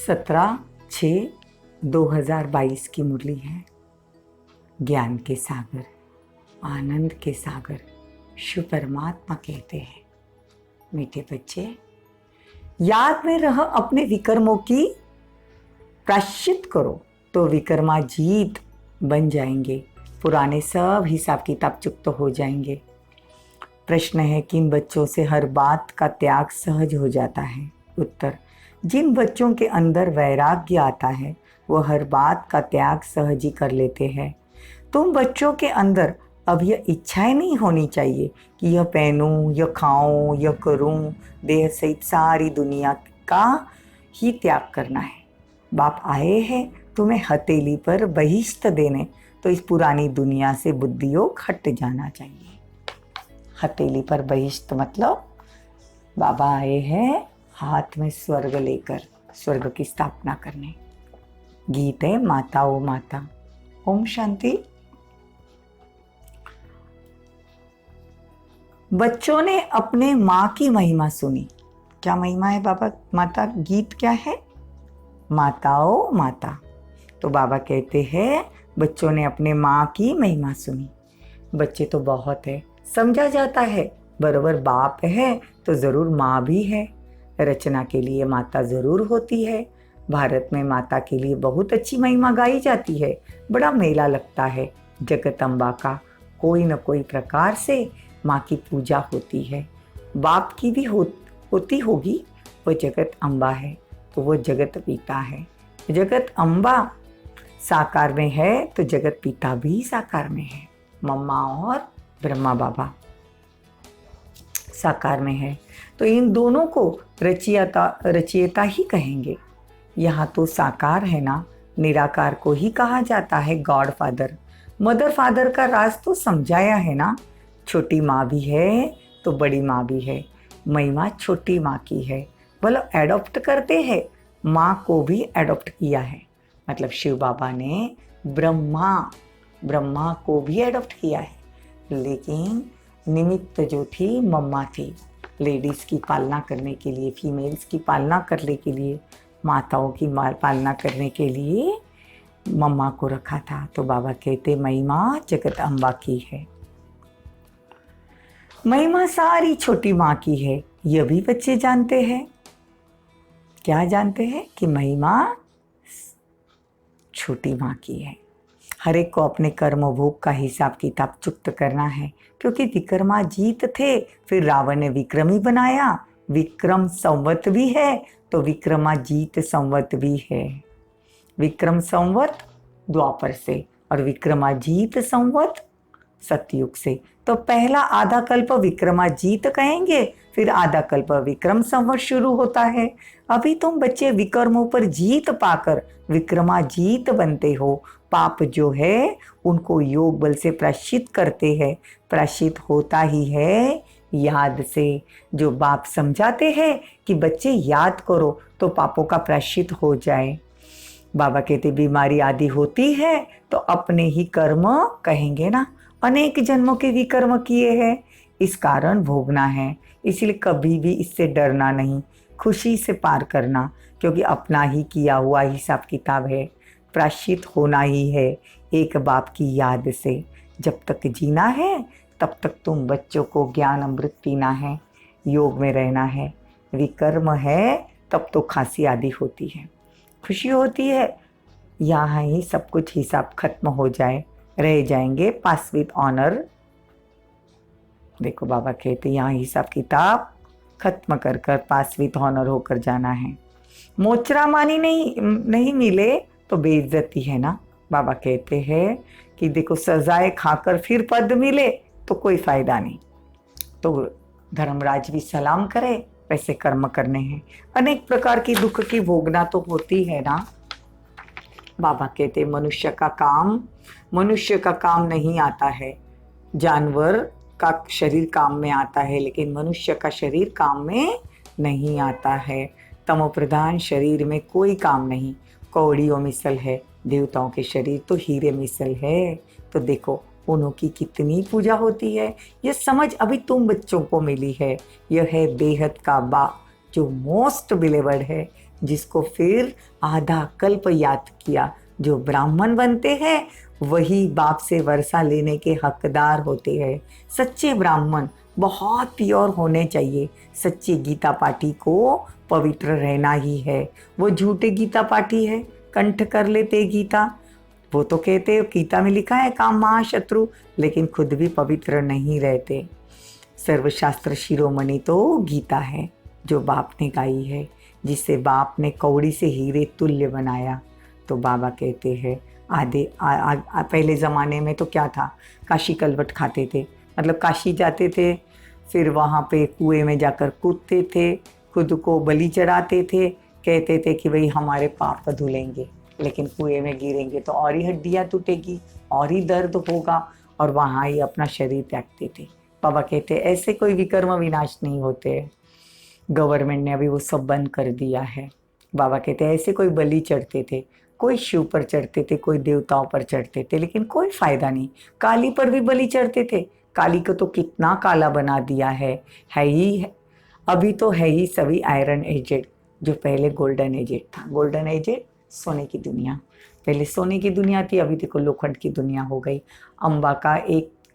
17/6/2022 की मुरली है। ज्ञान के सागर, आनंद के सागर शिव परमात्मा कहते हैं। मीठे बच्चे, याद में रह अपने विकर्मों की प्रायश्चित करो तो विक्रमाजीत बन जाएंगे। पुराने सब हिसाब किताब चुकता हो जाएंगे। प्रश्न है, किन बच्चों से हर बात का त्याग सहज हो जाता है? उत्तर, जिन बच्चों के अंदर वैराग्य आता है वो हर बात का त्याग सहज ही कर लेते हैं। तुम बच्चों के अंदर अब यह इच्छाएं नहीं होनी चाहिए कि यह पहनूं, यह खाऊं, यह करूं, देह सहित सारी दुनिया का ही त्याग करना है। बाप आए हैं तुम्हें हथेली पर बहिष्ठ देने, तो इस पुरानी दुनिया से बुद्धियोग हट जाना चाहिए। हथेली पर बहिष्ठ मतलब बाबा आए हैं हाथ में स्वर्ग लेकर, स्वर्ग की स्थापना करने। गीत है माता ओ माता। ओम शांति। बच्चों ने अपने माँ की महिमा सुनी। क्या महिमा है बाबा? माता गीत क्या है? माता ओ माता। तो बाबा कहते हैं बच्चों ने अपने माँ की महिमा सुनी। बच्चे तो बहुत है, समझा जाता है बराबर बाप है तो ज़रूर माँ भी है। रचना के लिए माता ज़रूर होती है। भारत में माता के लिए बहुत अच्छी महिमा गाई जाती है। बड़ा मेला लगता है जगदम्बा का। कोई न कोई प्रकार से माँ की पूजा होती है। बाप की भी होती होगी। वो जगत अम्बा है तो वो जगत पिता है। जगत अम्बा साकार में है तो जगत पिता भी साकार में है। मम्मा और ब्रह्मा बाबा साकार में है, तो इन दोनों को रचयिता ही कहेंगे। यहाँ तो साकार है ना, निराकार को ही कहा जाता है गॉड फादर। मदर फादर का राज तो समझाया है ना। छोटी माँ भी है तो बड़ी माँ भी है। महिमा छोटी माँ की है। मतलब एडॉप्ट करते हैं, माँ को भी एडॉप्ट किया है। मतलब शिव बाबा ने ब्रह्मा को भी एडॉप्ट किया है, लेकिन निमित्त जो थी मम्मा थी। लेडीज़ की पालना करने के लिए, फीमेल्स की पालना करने के लिए, माताओं की पालना करने के लिए मम्मा को रखा था। तो बाबा कहते महिमा जगत अम्बा की है। महिमा सारी छोटी माँ की है। यह भी बच्चे जानते हैं। क्या जानते हैं? कि महिमा छोटी माँ की है। हर एक को अपने कर्म भोग का हिसाब किताब चुक्त करना है, क्योंकि विक्रमाजीत थे, फिर रावण ने विक्रमी बनाया। विक्रम संवत भी है तो विक्रमाजीत संवत भी है। विक्रम संवत द्वापर से और विक्रमाजीत संवत सतयुग से। तो पहला आधा कल्प विक्रमाजीत कहेंगे, फिर आधा कल्प विक्रम संवत शुरू होता है। अभी तुम बच्चे विक्रमों पर जीत पाकर विक्रमाजीत बनते हो। पाप जो है उनको योग बल से प्रायश्चित करते हैं। प्रायश्चित होता ही है याद से। जो बाप समझाते हैं कि बच्चे याद करो तो पापों का प्रायश्चित हो जाए। बाबा कहते बीमारी आदि होती है तो अपने ही कर्म कहेंगे ना, अनेक जन्मों के भी कर्म किए हैं, इस कारण भोगना है। इसलिए कभी भी इससे डरना नहीं, खुशी से पार करना, क्योंकि अपना ही किया हुआ हिसाब किताब है। प्रायश्चित होना ही है एक बाप की याद से। जब तक जीना है तब तक तुम बच्चों को ज्ञान अमृत पीना है, योग में रहना है। विकर्म है तब तो खांसी आदि होती है, खुशी होती है। यहाँ ही सब कुछ हिसाब खत्म हो जाए, रह जाएंगे पास विद ऑनर। देखो बाबा कहते यहाँ हिसाब किताब खत्म कर कर पास विद ऑनर होकर जाना है। मोचरा मानी नहीं मिले तो बेइज्जती है ना। बाबा कहते हैं कि देखो सजाए खाकर फिर पद मिले तो कोई फायदा नहीं। तो धर्मराज भी सलाम करे, वैसे कर्म करने हैं। अनेक प्रकार की दुख की भोगना तो होती है ना। बाबा कहते मनुष्य का काम नहीं आता है। जानवर का शरीर काम में आता है, लेकिन मनुष्य का शरीर काम में नहीं आता है। तमो प्रधान शरीर में कोई काम नहीं। कौड़ियों मिसल है, देवताओं के शरीर तो हीरे मिसल है। तो देखो उनकी कितनी पूजा होती है। यह समझ अभी तुम बच्चों को मिली है। यह है बेहद का बा जो मोस्ट बिलीवर्ड है। जिसको फिर आधा कल्प याद किया। जो ब्राह्मण बनते हैं वही बाप से वर्षा लेने के हकदार होते हैं। सच्चे ब्राह्मण बहुत प्योर होने चाहिए। सच्ची गीता पाठी को पवित्र रहना ही है। वो झूठे गीता पाठी है, कंठ कर लेते गीता। वो तो कहते गीता में लिखा है काम महाशत्रु, लेकिन खुद भी पवित्र नहीं रहते। सर्वशास्त्र शिरोमणि तो गीता है जो बाप ने गाई है, जिसे बाप ने कौड़ी से हीरे तुल्य बनाया। तो बाबा कहते हैं पहले ज़माने में तो क्या था, काशी कलवट खाते थे, मतलब काशी जाते थे, फिर वहाँ पे कुएं में जाकर कूदते थे, खुद को बलि चढ़ाते थे, कहते थे कि भाई हमारे पाप धुलेंगे, लेकिन कुएं में गिरेंगे तो और ही हड्डियाँ टूटेगी, और ही दर्द होगा, और वहाँ ही अपना शरीर त्यागते थे। बाबा कहते ऐसे कोई विकर्म विनाश नहीं होते। गवर्नमेंट ने अभी वो सब बंद कर दिया है। बाबा कहते ऐसे कोई बलि चढ़ते थे, कोई शिव पर चढ़ते थे, कोई देवताओं पर चढ़ते थे, लेकिन कोई फायदा नहीं। काली पर भी बलि चढ़ते थे, काली को तो कितना काला बना दिया है ही है। अभी तो है ही सभी आयरन एजेड, जो पहले गोल्डन एजेड था। गोल्डन एजेड सोने की दुनिया, पहले सोने की दुनिया थी, अभी देखो लोखंड की दुनिया हो गई। अम्बा का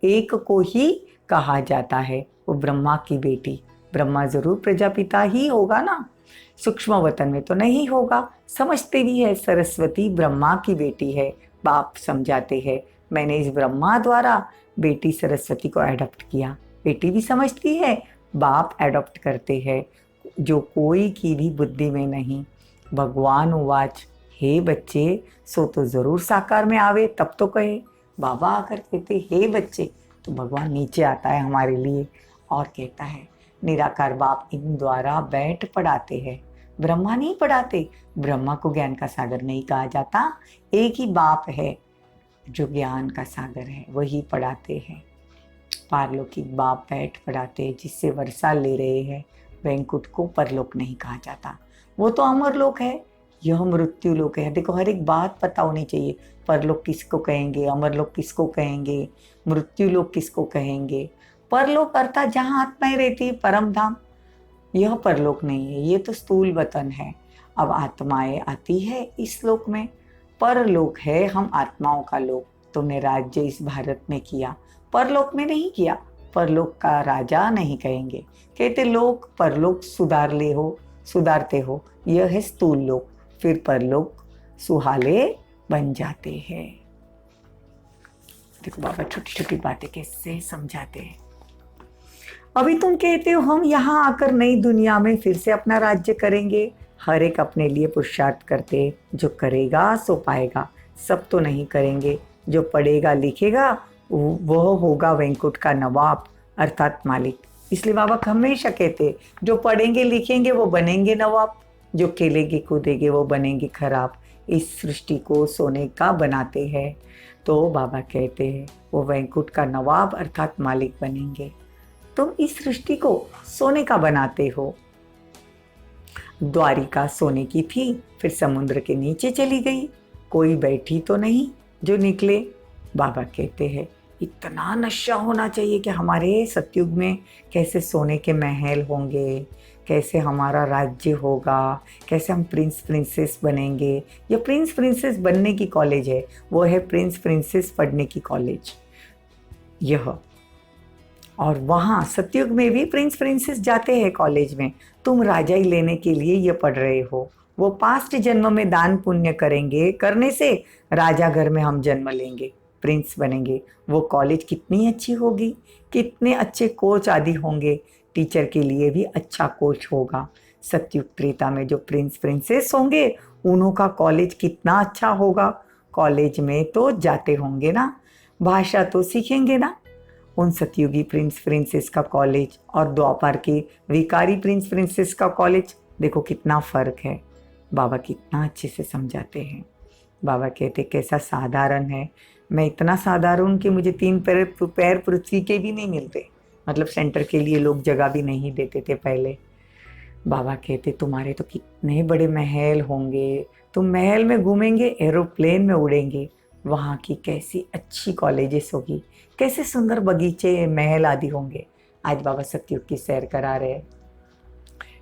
एक को ही कहा जाता है, वो ब्रह्मा की बेटी। ब्रह्मा जरूर प्रजापिता ही होगा ना, सूक्ष्म वतन में तो नहीं होगा। समझते भी है सरस्वती ब्रह्मा की बेटी है। बाप समझाते हैं मैंने इस ब्रह्मा द्वारा बेटी सरस्वती को एडॉप्ट किया। बेटी भी समझती है, बाप एडॉप्ट करते हैं, जो कोई की भी बुद्धि में नहीं। भगवान उवाच, हे बच्चे सो तो जरूर साकार में आवे, तब तो कहे। बाबा आकर कहते हे बच्चे, तो भगवान नीचे आता है हमारे लिए और कहता है निराकार बाप इन द्वारा बैठ पढ़ाते हैं। ब्रह्मा नहीं पढ़ाते, ब्रह्मा को ज्ञान का सागर नहीं कहा जाता। एक ही बाप है जो ज्ञान का सागर है, वही पढ़ाते हैं। पारलौकिक बाप बैठ पढ़ाते हैं, जिससे वर्षा ले रहे हैं। वैंकुट को परलोक नहीं कहा जाता, वो तो अमर लोक है, यह मृत्यु लोक है। देखो हर एक बात पता होनी चाहिए। परलोक किसको कहेंगे, अमरलोक किसको कहेंगे, मृत्यु लोक किसको कहेंगे। परलोक अर्थात जहाँ आत्माएं रहती है, परम धाम। यह परलोक नहीं है, ये तो स्थूल वतन है। अब आत्माएं आती है इस लोक में, परलोक है हम आत्माओं का लोक। तुमने राज्य इस भारत में किया, परलोक में नहीं किया। परलोक का राजा नहीं कहेंगे, कहते लोक परलोक सुधारते हो, यह है स्थूल लोक। फिर परलोक सुहाले बन जाते हैं। देखो बाबा छोटी छोटी बातें कैसे समझाते हैं। अभी तुम कहते हो हम यहाँ आकर नई दुनिया में फिर से अपना राज्य करेंगे। हर एक अपने लिए पुरुषार्थ करते, जो करेगा सो पाएगा। सब तो नहीं करेंगे, जो पढ़ेगा लिखेगा वह होगा वैंकुट का नवाब अर्थात मालिक। इसलिए बाबा हमेशा कहते जो पढ़ेंगे लिखेंगे वो बनेंगे नवाब, जो खेलेंगे कूदेंगे वो बनेंगे खराब। इस सृष्टि को सोने का बनाते हैं, तो बाबा कहते हैं वो वैंकुट का नवाब अर्थात मालिक बनेंगे। तुम इस सृष्टि को सोने का बनाते हो। द्वारिका सोने की थी, फिर समुद्र के नीचे चली गई, कोई बैठी तो नहीं जो निकले। बाबा कहते हैं इतना नशा होना चाहिए कि हमारे सतयुग में कैसे सोने के महल होंगे, कैसे हमारा राज्य होगा, कैसे हम प्रिंस प्रिंसेस बनेंगे। ये प्रिंस प्रिंसेस बनने की कॉलेज है, वो है प्रिंस प्रिंसेस पढ़ने की कॉलेज यह। और वहाँ सतयुग में भी प्रिंस प्रिंसेस जाते हैं कॉलेज में। तुम राजा ही लेने के लिए ये पढ़ रहे हो। वो पास्ट जन्म में दान पुण्य करेंगे, करने से राजा घर में हम जन्म लेंगे, प्रिंस बनेंगे। वो कॉलेज कितनी अच्छी होगी, कितने अच्छे कोच आदि होंगे। टीचर के लिए भी अच्छा कोच होगा। सतयुग त्रेता में जो प्रिंस प्रिंसेस होंगे उन्हों का कॉलेज कितना अच्छा होगा। कॉलेज में तो जाते होंगे ना, भाषा तो सीखेंगे ना। उन सतयुगी प्रिंस प्रिंसेस का कॉलेज और द्वापर के विकारी प्रिंस प्रिंसेस का कॉलेज, देखो कितना फ़र्क है। बाबा कितना अच्छे से समझाते हैं। बाबा कहते कैसा साधारण है, मैं इतना साधारण कि मुझे 3 पैर पृथ्वी के भी नहीं मिलते, मतलब सेंटर के लिए लोग जगह भी नहीं देते थे पहले। बाबा कहते तुम्हारे तो कितने बड़े महल होंगे, तुम महल में घूमेंगे, एरोप्लेन में उड़ेंगे। वहाँ की कैसी अच्छी कॉलेजेस होगी, कैसे सुंदर बगीचे महल आदि होंगे। आज बाबा सतयुग की सैर करा रहे हैं।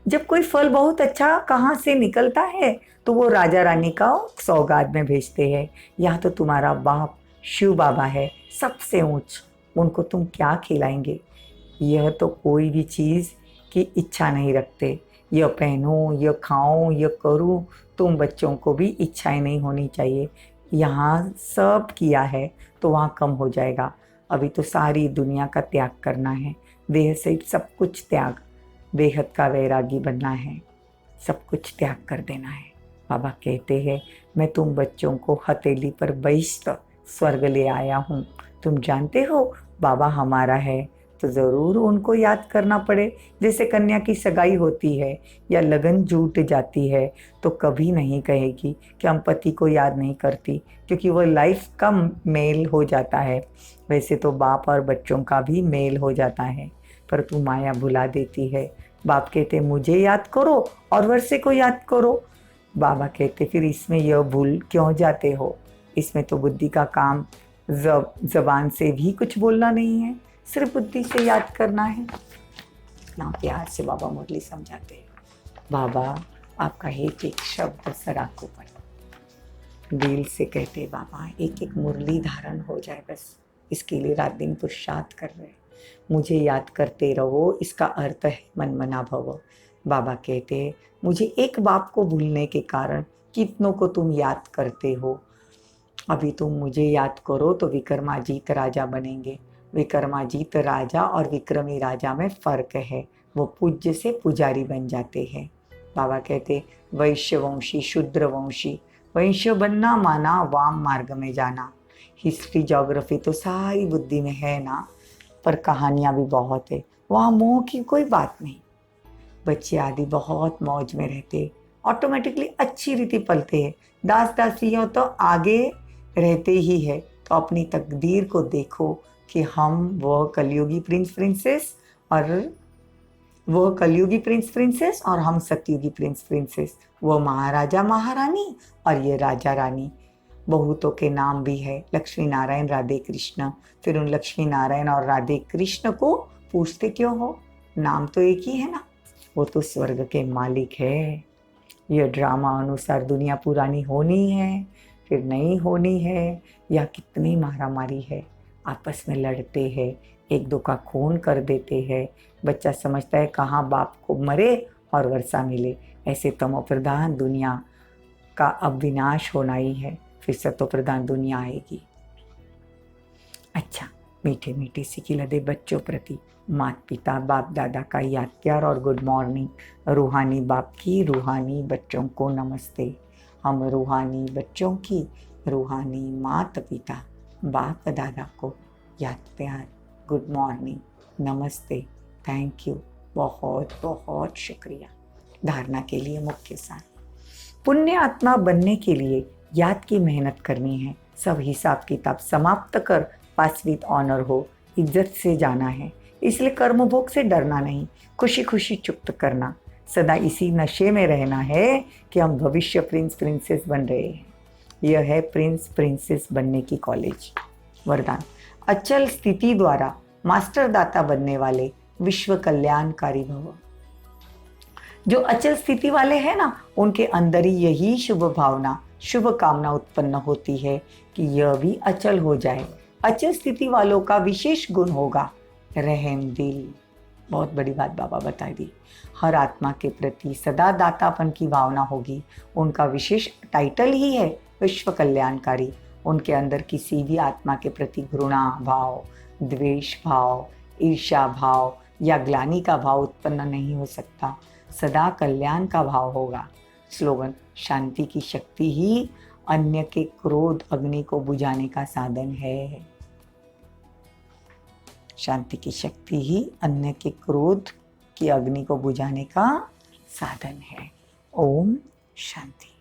जब कोई फल बहुत अच्छा कहाँ से निकलता है तो वो राजा रानी का सौगात में भेजते हैं। यहाँ तो तुम्हारा बाप शिव बाबा है, सबसे ऊंच, उनको तुम क्या खिलाएंगे? यह तो कोई भी चीज़ की इच्छा नहीं रखते, यह पहनूं, यह खाऊं, यह करूं। तुम बच्चों को भी इच्छाएं नहीं होनी चाहिए। यहाँ सब किया है तो वहाँ कम हो जाएगा। अभी तो सारी दुनिया का त्याग करना है, देह से सब कुछ त्याग, बेहद का वैरागी बनना है, सब कुछ त्याग कर देना है। बाबा कहते हैं मैं तुम बच्चों को हथेली पर बैष्ट स्वर्ग ले आया हूँ। तुम जानते हो बाबा हमारा है तो ज़रूर उनको याद करना पड़े। जैसे कन्या की सगाई होती है या लगन जुट जाती है तो कभी नहीं कहेगी कि हम पति को याद नहीं करती, क्योंकि वो लाइफ का मेल हो जाता है। वैसे तो बाप और बच्चों का भी मेल हो जाता है, पर तू माया भुला देती है। बाप कहते मुझे याद करो और वर्षे को याद करो। बाबा कहते फिर इसमें यह भूल क्यों जाते हो? इसमें तो बुद्धि का काम, जबान से भी कुछ बोलना नहीं है, सिर्फ बुद्धि से याद करना है। इतना प्यार से बाबा मुरली समझाते हैं। बाबा आपका एक एक शब्द सर आंखों पर दिल से कहते बाबा एक एक मुरली धारण हो जाए, बस इसके लिए रात दिन पुरुषार्थ कर रहे। मुझे याद करते रहो, इसका अर्थ है मन मना भव। बाबा कहते मुझे एक बाप को भूलने के कारण कितनों को तुम याद करते हो। अभी तुम मुझे याद करो तो विक्रमाजीत राजा बनेंगे। विक्रमाजीत राजा और विक्रमी राजा में फर्क है, वो पूज्य से पुजारी बन जाते हैं। बाबा कहते वैश्यवंशी शूद्रवंशी, वैश्य बनना माना वाम मार्ग में जाना। हिस्ट्री ज्योग्राफी तो सारी बुद्धि में है ना, पर कहानियाँ भी बहुत है, वहाँ मोह की कोई बात नहीं। बच्चे आदि बहुत मौज में रहते, ऑटोमेटिकली अच्छी रीति पलते हैं। दास दासियों तो आगे रहते ही है। तो अपनी तकदीर को देखो कि हम वह कलयुगी प्रिंस प्रिंसेस और हम सतयुगी प्रिंस प्रिंसेस, वो महाराजा महारानी और ये राजा रानी। बहुतों के नाम भी है, लक्ष्मी नारायण राधे कृष्ण। फिर उन लक्ष्मी नारायण और राधे कृष्ण को पूछते क्यों हो? नाम तो एक ही है ना, वो तो स्वर्ग के मालिक है। यह ड्रामा अनुसार दुनिया पुरानी होनी है फिर नहीं होनी है, या कितनी मारामारी है, आपस में लड़ते हैं, एक दो का खून कर देते हैं। बच्चा समझता है कहाँ बाप को मरे और वर्षा मिले। ऐसे तमो प्रधान दुनिया का अब विनाश होना ही है, फिर सतो प्रधान दुनिया आएगी। अच्छा, मीठे मीठे सिखिलदे बच्चों प्रति माता पिता बाप दादा का याद प्यार और गुड मॉर्निंग। रूहानी बाप की रूहानी बच्चों को नमस्ते। हम रूहानी बच्चों की रूहानी माता पिता बाप दादा को याद प्यार, गुड मॉर्निंग, नमस्ते, थैंक यू, बहुत बहुत शुक्रिया। धारणा के लिए मुख्य सार, पुण्य आत्मा बनने के लिए याद की मेहनत करनी है। सब हिसाब किताब समाप्त कर पास विद ऑनर हो, इज्जत से जाना है। इसलिए कर्म भोग से डरना नहीं, खुशी खुशी चुप्त करना। सदा इसी नशे में रहना है कि हम भविष्य प्रिंस प्रिंसेस बन रहे हैं। यह है प्रिंस प्रिंसेस बनने की कॉलेज। वरदान, अचल स्थिति द्वारा मास्टर दाता बनने वाले विश्व कल्याणकारी भव। जो अचल स्थिति वाले हैं ना, उनके अंदर ही यही शुभ भावना, शुभ कामना उत्पन्न होती है कि यह भी अचल हो जाए। अचल स्थिति वालों का विशेष गुण होगा रहम दिल। बहुत बड़ी बात बाबा बता दी। हर आत्मा के प्रति सदा दातापन की भावना होगी। उनका विशेष टाइटल ही है विश्व कल्याणकारी। उनके अंदर किसी भी आत्मा के प्रति घृणा भाव, द्वेष भाव, ईर्ष्या भाव या ग्लानि का भाव उत्पन्न नहीं हो सकता। सदा कल्याण का भाव होगा। स्लोगन, शांति की शक्ति ही अन्य के क्रोध अग्नि को बुझाने का साधन है। शांति की शक्ति ही अन्य के क्रोध की अग्नि को बुझाने का साधन है। ओम शांति।